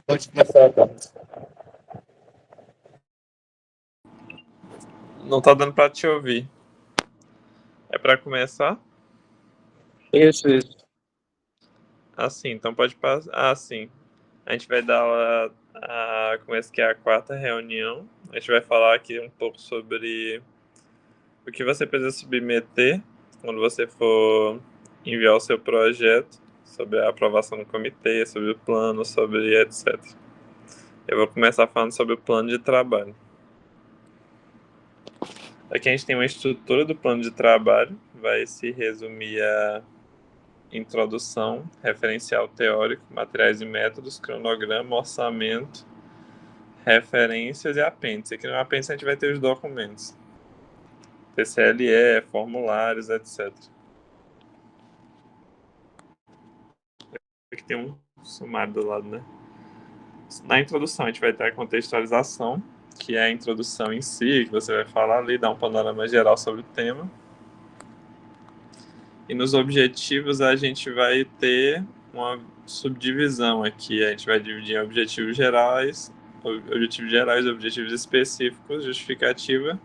Pode começar, tá? Não tá dando pra te ouvir. É pra começar? Isso. Assim, então pode passar. Ah, sim. A gente vai dar começa que é a quarta reunião. A gente vai falar aqui um pouco sobre o que você precisa submeter quando você for enviar o seu projeto, sobre a aprovação do comitê, sobre o plano, sobre etc. Eu vou começar falando sobre o plano de trabalho. Aqui a gente tem uma estrutura do plano de trabalho, vai se resumir a introdução, referencial teórico, materiais e métodos, cronograma, orçamento, referências e apêndice. Aqui no apêndice a gente vai ter os documentos, TCLE, formulários, etc. Aqui tem um sumário do lado, né? Na introdução a gente vai ter a contextualização, que é a introdução em si, que você vai falar ali, dar um panorama geral sobre o tema. E nos objetivos a gente vai ter uma subdivisão aqui. A gente vai dividir em objetivos gerais, objetivos específicos, justificativa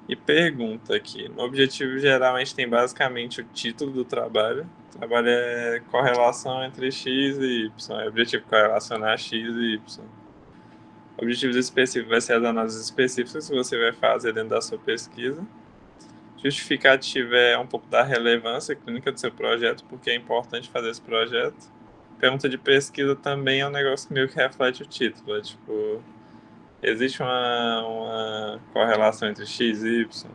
e pergunta aqui. No objetivo geral a gente tem basicamente o título do trabalho. O trabalho é correlação entre x e y. É objetivo correlacionar x e y. Objetivos específicos vai ser as análises específicas que você vai fazer dentro da sua pesquisa. Justificativa é um pouco da relevância clínica do seu projeto, porque é importante fazer esse projeto. Pergunta de pesquisa também é um negócio que meio que reflete o título. É tipo, existe uma correlação entre X e Y?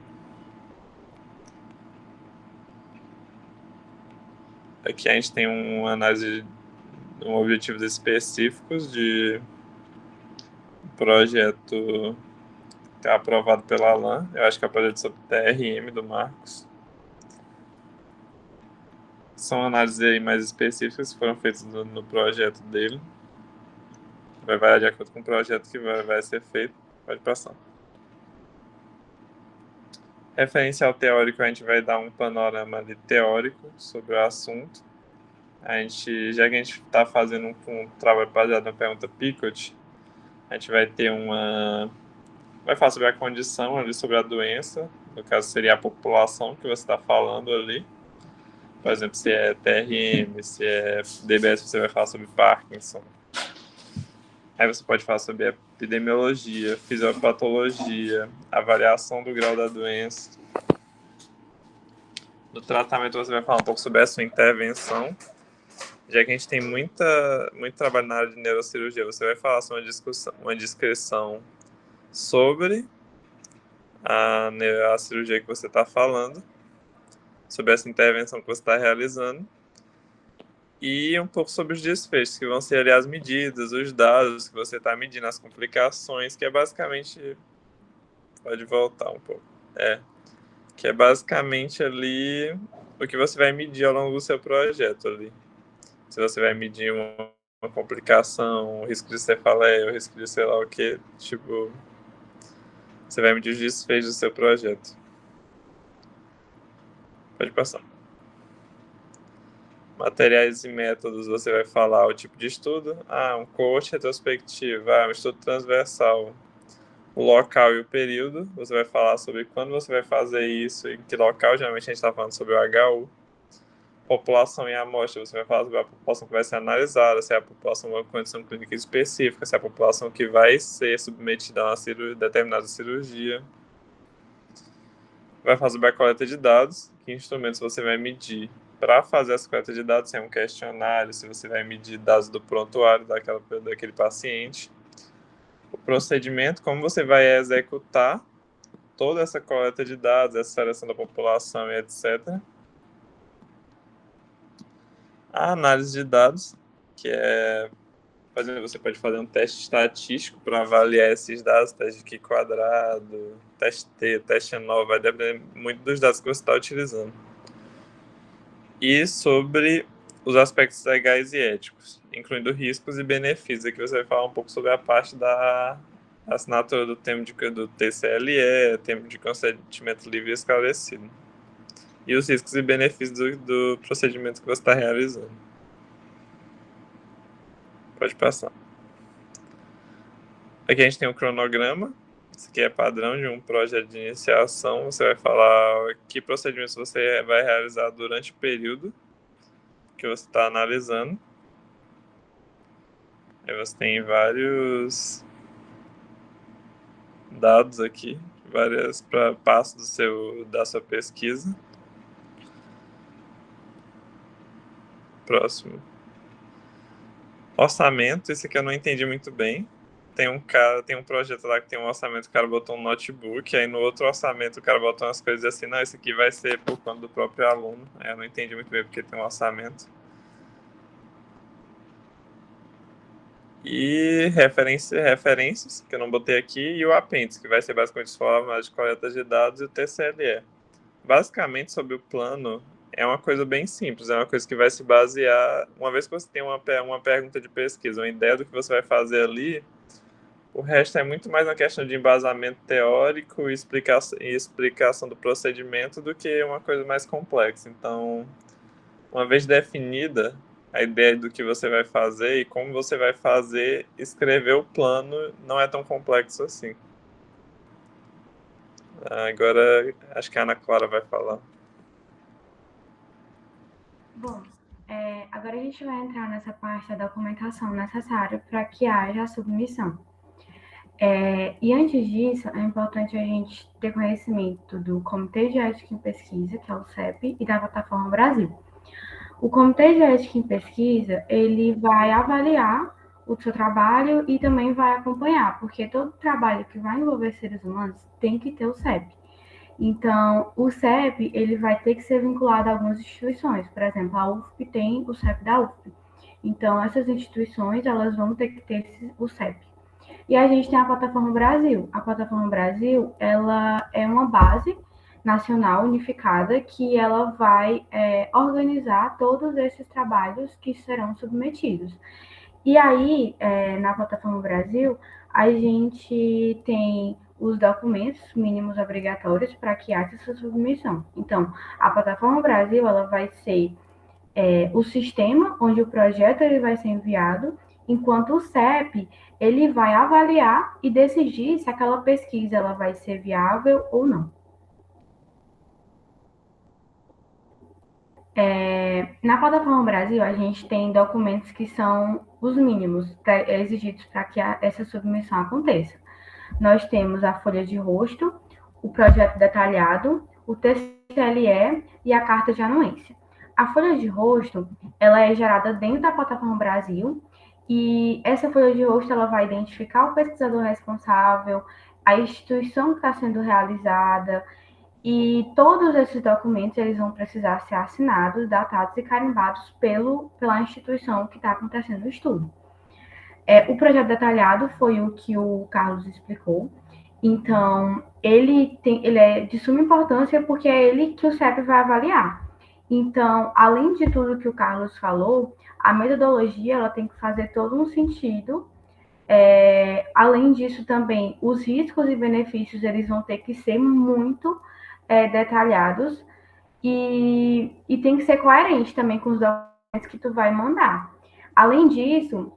Aqui a gente tem uma análise de objetivos específicos de projeto que é aprovado pela ALAN. Eu acho que é o projeto sobre TRM do Marcos. São análises aí mais específicas que foram feitas no projeto dele. Vai variar de acordo com o projeto que vai ser feito. Pode passar. Referencial teórico, a gente vai dar um panorama ali teórico sobre o assunto. Já que a gente está fazendo um trabalho baseado na pergunta Picot, a gente vai ter vai falar sobre a condição ali, sobre a doença. No caso, seria a população que você está falando ali. Por exemplo, se é TRM, se é DBS, você vai falar sobre Parkinson. Aí você pode falar sobre epidemiologia, fisiopatologia, avaliação do grau da doença. No tratamento você vai falar um pouco sobre a sua intervenção. Já que a gente tem muito trabalho na área de neurocirurgia, você vai falar sobre uma descrição sobre a cirurgia que você está falando, sobre essa intervenção que você está realizando, e um pouco sobre os desfechos, que vão ser ali as medidas, os dados que você está medindo, as complicações, que é basicamente... Pode voltar um pouco. Que é basicamente ali o que você vai medir ao longo do seu projeto ali. Se você vai medir uma complicação, o risco de cefaleia, o risco de sei lá o que, tipo, você vai medir os desfechos do seu projeto. Pode passar. Materiais e métodos, você vai falar o tipo de estudo. Um coach retrospectivo, um estudo transversal. O local e o período, você vai falar sobre quando você vai fazer isso, em que local. Geralmente a gente está falando sobre o HU. População e amostra, você vai falar sobre a população que vai ser analisada, se é a população com uma condição clínica específica, se é a população que vai ser submetida a uma determinada cirurgia. Vai fazer sobre a coleta de dados, que instrumentos você vai medir para fazer essa coleta de dados, se é um questionário, se você vai medir dados do prontuário daquele paciente. O procedimento, como você vai executar toda essa coleta de dados, essa seleção da população e etc. A análise de dados, que é você pode fazer um teste estatístico para avaliar esses dados, teste de Q quadrado, teste T, teste ANOVA, vai depender muito dos dados que você está utilizando. E sobre os aspectos legais e éticos, incluindo riscos e benefícios. Aqui você vai falar um pouco sobre a parte da assinatura do termo do TCLE, termo de consentimento livre e esclarecido. E os riscos e benefícios do procedimento que você está realizando. Pode passar. Aqui a gente tem um cronograma. Isso aqui é padrão de um projeto de iniciação. Você vai falar que procedimentos você vai realizar durante o período que você está analisando. Aí você tem vários dados aqui, vários passos da sua pesquisa. Próximo. Orçamento, esse aqui eu não entendi muito bem. Tem um projeto lá que tem um orçamento, o cara botou um notebook, aí no outro orçamento o cara botou umas coisas assim, não, esse aqui vai ser por conta do próprio aluno. Aí eu não entendi muito bem porque tem um orçamento. E referências, que eu não botei aqui, e o apêndice, que vai ser basicamente formas de coleta de dados, e o TCLE. Basicamente, sobre o plano, é uma coisa bem simples, é uma coisa que vai se basear, uma vez que você tem uma pergunta de pesquisa, uma ideia do que você vai fazer ali, o resto é muito mais uma questão de embasamento teórico e explicação do procedimento do que uma coisa mais complexa. Então, uma vez definida a ideia do que você vai fazer e como você vai fazer, escrever o plano não é tão complexo assim. Agora, acho que a Ana Clara vai falar. Bom, agora a gente vai entrar nessa parte da documentação necessária para que haja a submissão. E antes disso, é importante a gente ter conhecimento do Comitê de Ética em Pesquisa, que é o CEP, e da Plataforma Brasil. O Comitê de Ética em Pesquisa, ele vai avaliar o seu trabalho e também vai acompanhar, porque todo trabalho que vai envolver seres humanos tem que ter o CEP. Então, o CEP, ele vai ter que ser vinculado a algumas instituições. Por exemplo, a UFP tem o CEP da UFP. Então, essas instituições, elas vão ter que ter o CEP. E a gente tem a Plataforma Brasil. A Plataforma Brasil, ela é uma base nacional unificada que ela vai organizar todos esses trabalhos que serão submetidos. E aí, na Plataforma Brasil, a gente tem os documentos mínimos obrigatórios para que haja essa submissão. Então, a Plataforma Brasil, ela vai ser o sistema onde o projeto ele vai ser enviado, enquanto o CEP, ele vai avaliar e decidir se aquela pesquisa ela vai ser viável ou não. Na Plataforma Brasil, a gente tem documentos que são os mínimos exigidos para que essa submissão aconteça. Nós temos a folha de rosto, o projeto detalhado, o TCLE e a carta de anuência. A folha de rosto, ela é gerada dentro da Plataforma Brasil e essa folha de rosto ela vai identificar o pesquisador responsável, a instituição que está sendo realizada, e todos esses documentos eles vão precisar ser assinados, datados e carimbados pela instituição que está acontecendo o estudo. O projeto detalhado foi o que o Carlos explicou. Então, ele é de suma importância porque é ele que o CEP vai avaliar. Então, além de tudo que o Carlos falou, a metodologia ela tem que fazer todo um sentido. Além disso, também, os riscos e benefícios eles vão ter que ser muito detalhados e tem que ser coerente também com os documentos que tu vai mandar. Além disso,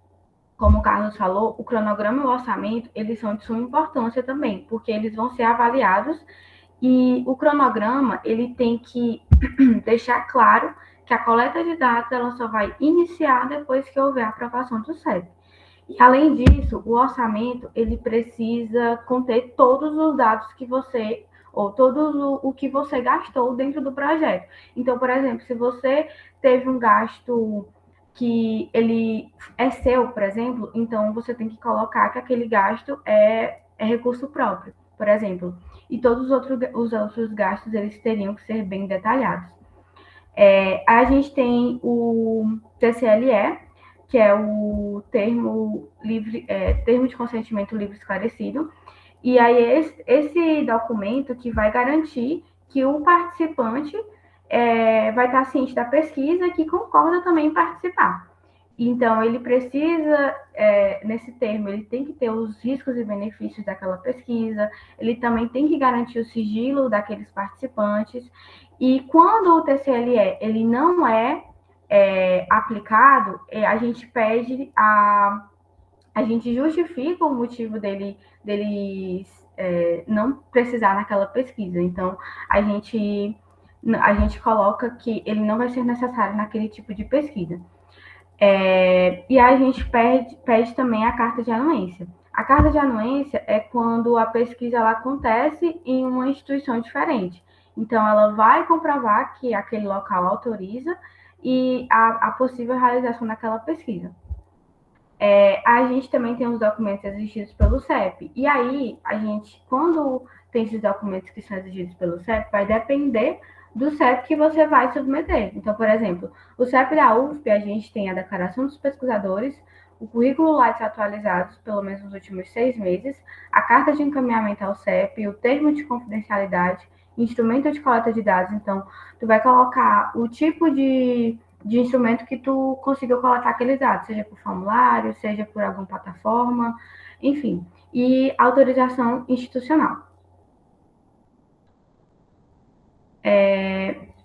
como o Carlos falou, o cronograma e o orçamento, eles são de suma importância também, porque eles vão ser avaliados e o cronograma, ele tem que deixar claro que a coleta de dados, ela só vai iniciar depois que houver a aprovação do CEP. E, além disso, o orçamento, ele precisa conter todos os dados que você ou todo o que você gastou dentro do projeto. Então, por exemplo, se você teve um gasto que ele é seu, por exemplo, então você tem que colocar que aquele gasto é recurso próprio, por exemplo. E todos os outros gastos, eles teriam que ser bem detalhados. A gente tem o TCLE, que é o termo de consentimento livre esclarecido. E aí esse documento que vai garantir que o participante vai estar ciente da pesquisa e que concorda também em participar. Então, ele precisa, nesse termo, ele tem que ter os riscos e benefícios daquela pesquisa, ele também tem que garantir o sigilo daqueles participantes, e quando o TCLE ele não é aplicado, a gente pede a gente justifica o motivo deles não precisar naquela pesquisa. Então, a gente coloca que ele não vai ser necessário naquele tipo de pesquisa. E a gente pede também a carta de anuência. A carta de anuência é quando a pesquisa ela acontece em uma instituição diferente. Então, ela vai comprovar que aquele local autoriza e a possível realização daquela pesquisa. A gente também tem os documentos exigidos pelo CEP. E aí, a gente, quando tem esses documentos que são exigidos pelo CEP, vai depender do CEP que você vai submeter. Então, por exemplo, o CEP da UFP, a gente tem a declaração dos pesquisadores, o currículo Lattes atualizados, pelo menos nos últimos 6 meses, a carta de encaminhamento ao CEP, o termo de confidencialidade, instrumento de coleta de dados. Então, tu vai colocar o tipo de instrumento que tu conseguiu coletar aqueles dados, seja por formulário, seja por alguma plataforma, enfim. E autorização institucional.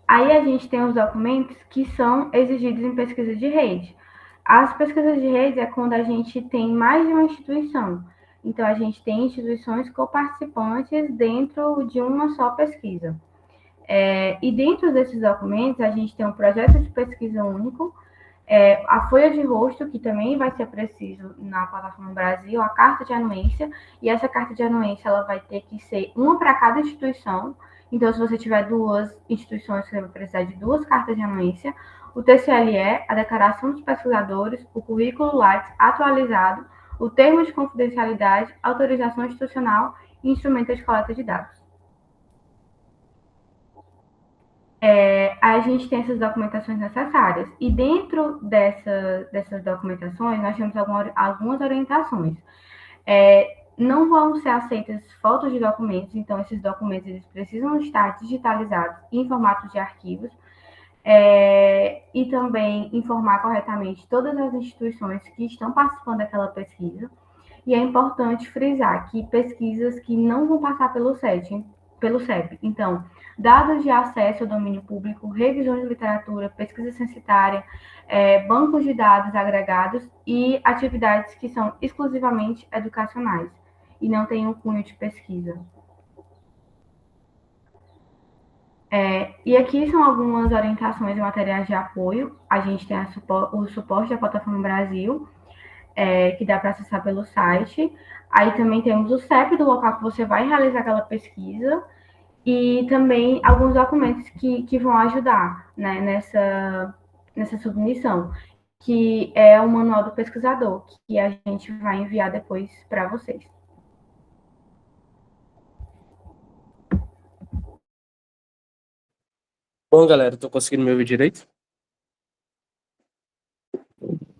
Aí a gente tem os documentos que são exigidos em pesquisa de rede. As pesquisas de rede é quando a gente tem mais de uma instituição. Então, a gente tem instituições coparticipantes dentro de uma só pesquisa. E dentro desses documentos, a gente tem um projeto de pesquisa único, a folha de rosto, que também vai ser preciso na plataforma Brasil, a carta de anuência, e essa carta de anuência ela vai ter que ser uma para cada instituição. Então, se você tiver 2 instituições, você vai precisar de 2 cartas de anuência, o TCLE, a declaração dos pesquisadores, o currículo Lattes atualizado, o termo de confidencialidade, autorização institucional e instrumento de coleta de dados. A gente tem essas documentações necessárias. E dentro dessas documentações, nós temos algumas orientações. Não vão ser aceitas fotos de documentos, então esses documentos eles precisam estar digitalizados em formato de arquivos, e também informar corretamente todas as instituições que estão participando daquela pesquisa. E é importante frisar que pesquisas que não vão passar pelo CEP. Então, dados de acesso ao domínio público, revisões de literatura, pesquisa censitária, bancos de dados agregados e atividades que são exclusivamente educacionais e não têm um cunho de pesquisa. E aqui são algumas orientações e materiais de apoio. A gente tem o suporte da Plataforma Brasil, que dá para acessar pelo site. Aí também temos o CEP do local que você vai realizar aquela pesquisa e também alguns documentos que vão ajudar, né, nessa submissão, que é o manual do pesquisador, que a gente vai enviar depois para vocês. Bom, galera, estou conseguindo me ouvir direito?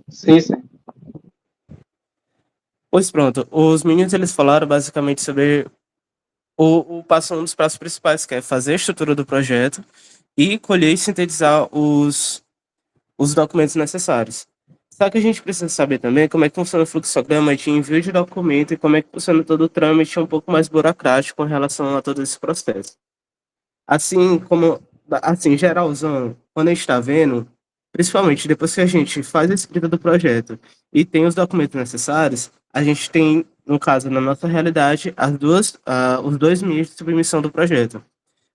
Sim, sim. Pois pronto, os meninos eles falaram basicamente sobre um dos passos principais, que é fazer a estrutura do projeto e colher e sintetizar os documentos necessários. Só que a gente precisa saber também como é que funciona o fluxograma de envio de documento e como é que funciona todo o trâmite um pouco mais burocrático em relação a todo esse processo. Assim, geralzão, quando a gente está vendo, principalmente depois que a gente faz a escrita do projeto e tem os documentos necessários, a gente tem, no caso, na nossa realidade, os 2 meios de submissão do projeto.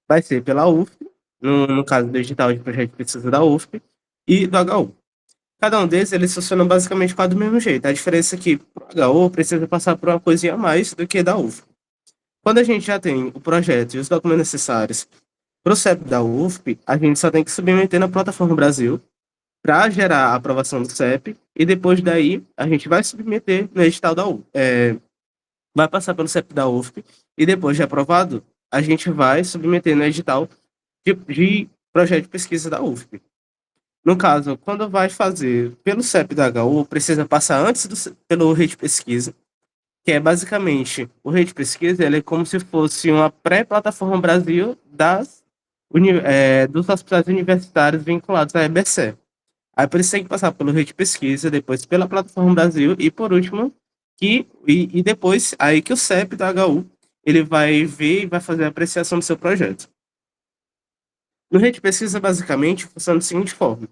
Vai ser pela UFP, no caso do edital de projeto de pesquisa da UFP, e do HU. Cada um deles, eles funcionam basicamente quase do mesmo jeito. A diferença é que o HU precisa passar por uma coisinha a mais do que da UFP. Quando a gente já tem o projeto e os documentos necessários para o CEP da UFP, a gente só tem que submeter na Plataforma Brasil para gerar a aprovação do CEP, e depois daí a gente vai submeter no edital da UFP. Vai passar pelo CEP da UFP, e depois de aprovado, a gente vai submeter no edital de projeto de pesquisa da UFP. No caso, quando vai fazer pelo CEP da HU, precisa passar antes pelo Rede Pesquisa, que é basicamente, o Rede Pesquisa, ele é como se fosse uma pré-plataforma Brasil dos hospitais universitários vinculados à EBC. Aí por isso tem que passar pelo Rede Pesquisa, depois pela plataforma Brasil e por último, depois aí que o CEP da HU, ele vai ver e vai fazer a apreciação do seu projeto. No Rede Pesquisa, basicamente, funciona da seguinte forma.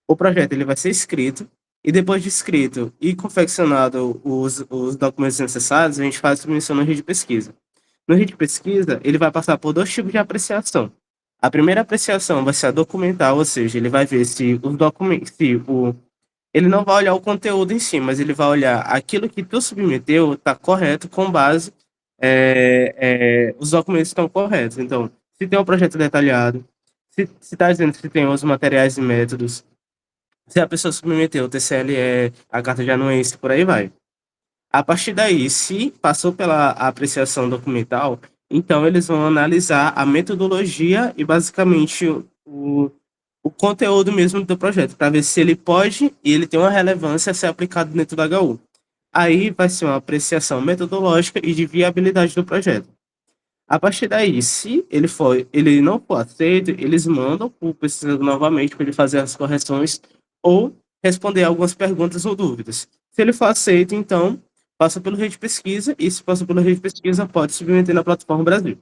O projeto ele vai ser escrito, e depois de escrito e confeccionado os documentos necessários, a gente faz a submissão no Rede Pesquisa. No Rede Pesquisa, ele vai passar por dois tipos de apreciação. A primeira apreciação vai ser a documental, ou seja, ele vai ver se os documentos, ele não vai olhar o conteúdo em si, mas ele vai olhar aquilo que tu submeteu está correto com base, os documentos estão corretos. Então, se tem um projeto detalhado, se está dizendo se tem os materiais e métodos, se a pessoa submeteu o TCLE, a carta de anuência, por aí vai. A partir daí, se passou pela apreciação documental, então eles vão analisar a metodologia e basicamente o conteúdo mesmo do projeto, para ver se ele pode e ele tem uma relevância a ser aplicado dentro da HU. Aí vai ser uma apreciação metodológica e de viabilidade do projeto. A partir daí, se ele não for aceito, eles mandam o pesquisador novamente para ele fazer as correções ou responder algumas perguntas ou dúvidas. Se ele for aceito, então passa pelo Rede Pesquisa e se passa pelo Rede Pesquisa, pode submeter na plataforma Brasil.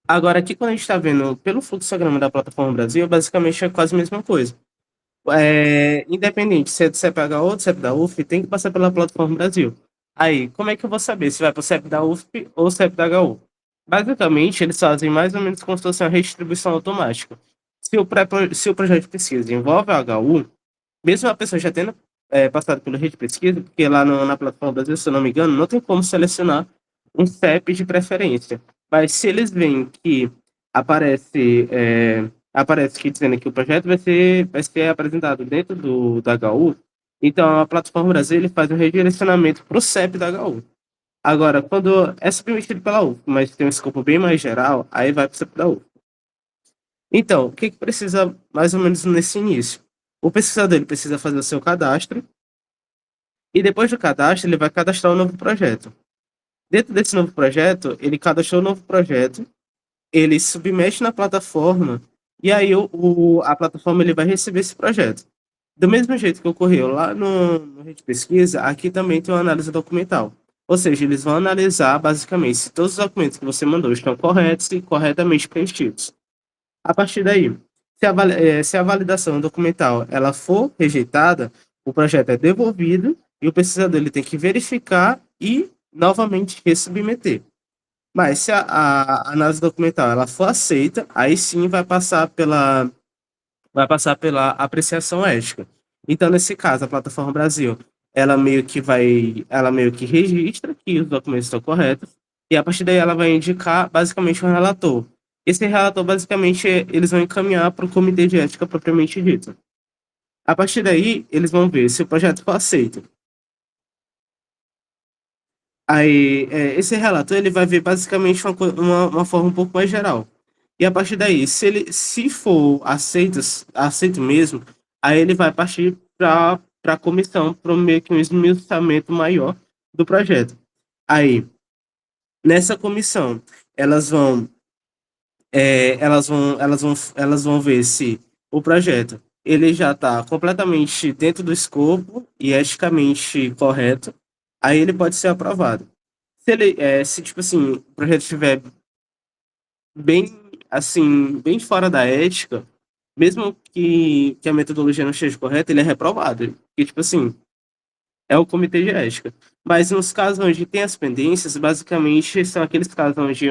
Agora, aqui quando a gente está vendo pelo fluxograma da plataforma Brasil, basicamente é quase a mesma coisa. Independente se é do CPH ou do CEP da UF, tem que passar pela plataforma Brasil. Aí, como é que eu vou saber se vai para o CEP da UF ou o CEP da HU? Basicamente, eles fazem mais ou menos como se fosse uma redistribuição automática. Se o projeto de pesquisa envolve a HU, mesmo a pessoa já tendo passado pela rede de pesquisa, porque lá na plataforma Brasil, se eu não me engano, não tem como selecionar um CEP de preferência. Mas se eles veem que aparece que dizendo que o projeto vai ser apresentado dentro da HU, então a plataforma Brasil ele faz um redirecionamento para o CEP da HU. Agora, quando é submetido pela UF, mas tem um escopo bem mais geral, aí vai para o CEP da UF. Então, o que precisa mais ou menos nesse início? O pesquisador ele precisa fazer o seu cadastro, e depois do cadastro, ele vai cadastrar um novo projeto. Dentro desse novo projeto, ele cadastrou um novo projeto, ele submete na plataforma, e aí a plataforma ele vai receber esse projeto. Do mesmo jeito que ocorreu lá no Rede Pesquisa, aqui também tem uma análise documental. Ou seja, eles vão analisar basicamente se todos os documentos que você mandou estão corretos e corretamente preenchidos. A partir daí, se a validação documental ela for rejeitada, o projeto é devolvido e o pesquisador ele tem que verificar e novamente resubmeter. Mas se a análise documental ela for aceita, aí sim vai passar pela apreciação ética. Então, nesse caso, a plataforma Brasil, ela meio que registra que os documentos estão corretos e a partir daí ela vai indicar basicamente um relator. Esse relator, basicamente, eles vão encaminhar para o comitê de ética propriamente dito. A partir daí, eles vão ver se o projeto for aceito. Aí, esse relator ele vai ver basicamente uma forma um pouco mais geral. E a partir daí, se for aceito mesmo, aí ele vai partir para a comissão, para meio que um esmiuçamento maior do projeto. Aí, nessa comissão, elas vão ver se o projeto ele já está completamente dentro do escopo e eticamente correto, aí ele pode ser aprovado. Se tipo assim, o projeto estiver bem, assim, bem fora da ética, mesmo que a metodologia não esteja correta, ele é reprovado. E, tipo assim, é o comitê de ética. Mas nos casos onde tem as pendências, basicamente são aqueles casos onde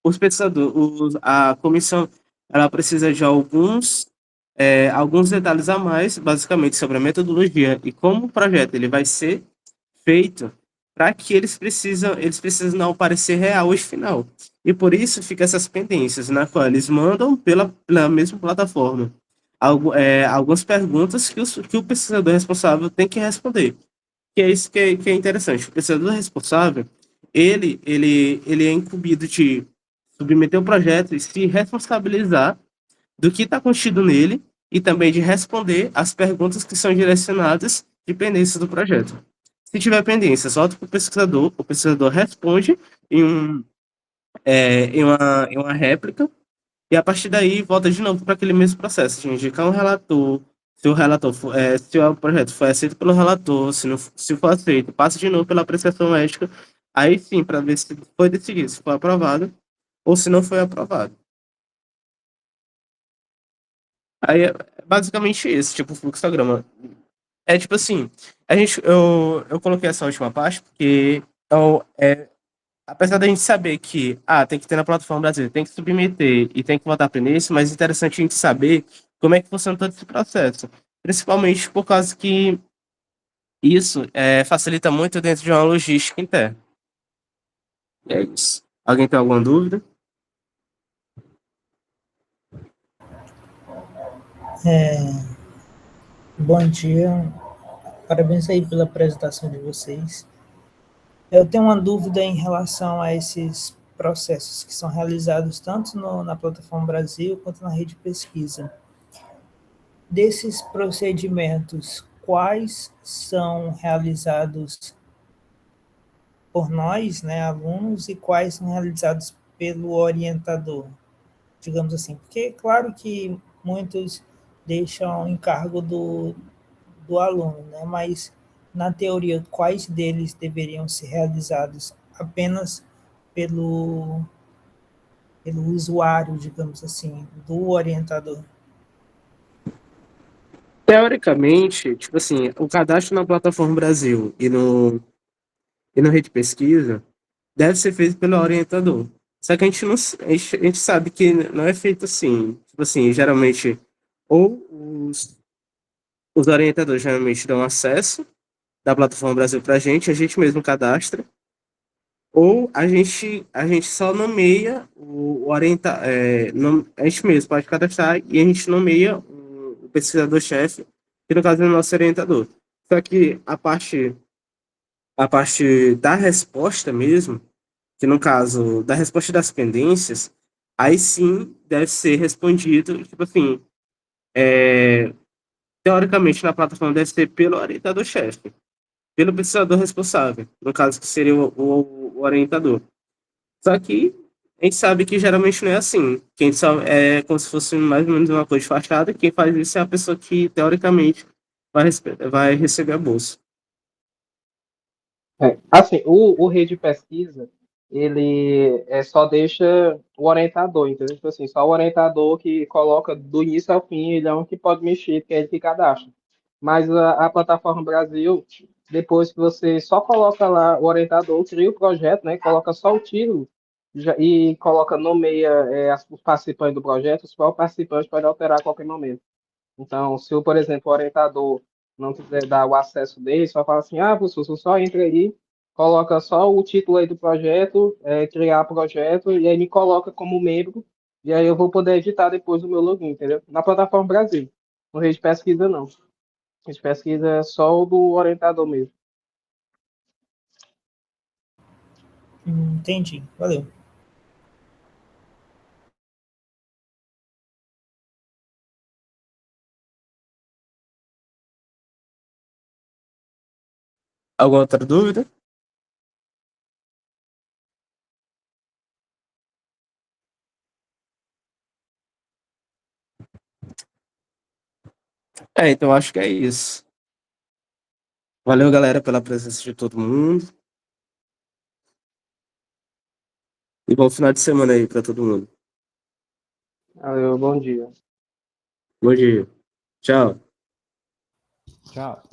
os pesquisadores, a comissão, ela precisa de alguns detalhes a mais, basicamente sobre a metodologia e como o projeto ele vai ser feito para que eles precisam dar um parecer real e final. E por isso fica essas pendências, na qual eles mandam pela mesma plataforma algumas perguntas que o pesquisador responsável tem que responder. Que é isso que é interessante. O pesquisador responsável, ele é incumbido de submeter o projeto e se responsabilizar do que está contido nele e também de responder as perguntas que são direcionadas de pendências do projeto. Se tiver pendências, volta para o pesquisador responde em, um, em uma réplica, e a partir daí volta de novo para aquele mesmo processo de indicar um relator, se o relator for, se o projeto foi aceito pelo relator, se, não, se for aceito, passa de novo pela apreciação ética, aí sim, para ver se foi decidido, se foi aprovado ou se não foi aprovado. Aí é basicamente isso, tipo, o fluxograma. É tipo assim, eu coloquei essa última parte porque apesar da gente saber que tem que ter na plataforma brasileira, tem que submeter e tem que votar para isso, mas é interessante a gente saber como é que funciona todo esse processo. Principalmente por causa que isso facilita muito dentro de uma logística interna. É isso. Alguém tem alguma dúvida? Bom dia, parabéns aí pela apresentação de vocês. Eu tenho uma dúvida em relação a esses processos que são realizados tanto na Plataforma Brasil quanto na rede pesquisa. Desses procedimentos, quais são realizados por nós, né, alunos, e quais são realizados pelo orientador, digamos assim? Porque, claro que muitos deixam o encargo do aluno, né? Mas, na teoria, quais deles deveriam ser realizados apenas pelo, pelo usuário, digamos assim, do orientador? Teoricamente, tipo assim, o cadastro na plataforma Brasil e no Rede Pesquisa deve ser feito pelo orientador. Só que a gente não, a gente sabe que não é feito assim. Tipo assim, geralmente, ou os orientadores geralmente dão acesso da plataforma Brasil para a gente mesmo cadastra, ou a gente só nomeia o orientador, a gente mesmo pode cadastrar e a gente nomeia o pesquisador-chefe, que no caso é o nosso orientador. Só que a parte da resposta mesmo, que no caso da resposta das pendências, aí sim deve ser respondido, tipo assim, teoricamente na plataforma deve ser pelo orientador-chefe, pelo pesquisador responsável, no caso que seria o orientador. Só que a gente sabe que geralmente não é assim. Quem só é como se fosse mais ou menos uma coisa de fachada, quem faz isso é a pessoa que teoricamente vai receber a bolsa. Assim, o rede de pesquisa, ele só deixa o orientador, entendeu? Tipo assim, só o orientador que coloca do início ao fim, ele é um que pode mexer, que é ele que cadastra. Mas a plataforma Brasil, depois que você só coloca lá o orientador, cria o projeto, né? Coloca só o título e coloca, nomeia os participantes do projeto, os próprios participantes podem alterar a qualquer momento. Então, se, por exemplo, o orientador não quiser dar o acesso dele, só fala assim, professor, você só entra aí, coloca só o título aí do projeto, criar projeto, e aí me coloca como membro, e aí eu vou poder editar depois o meu login, entendeu? Na plataforma Brasil. No rede de pesquisa, não. Rede de pesquisa é só o do orientador mesmo. Entendi, valeu. Alguma outra dúvida? Então acho que é isso. Valeu, galera, pela presença de todo mundo. E bom final de semana aí para todo mundo. Valeu, bom dia. Bom dia. Tchau. Tchau.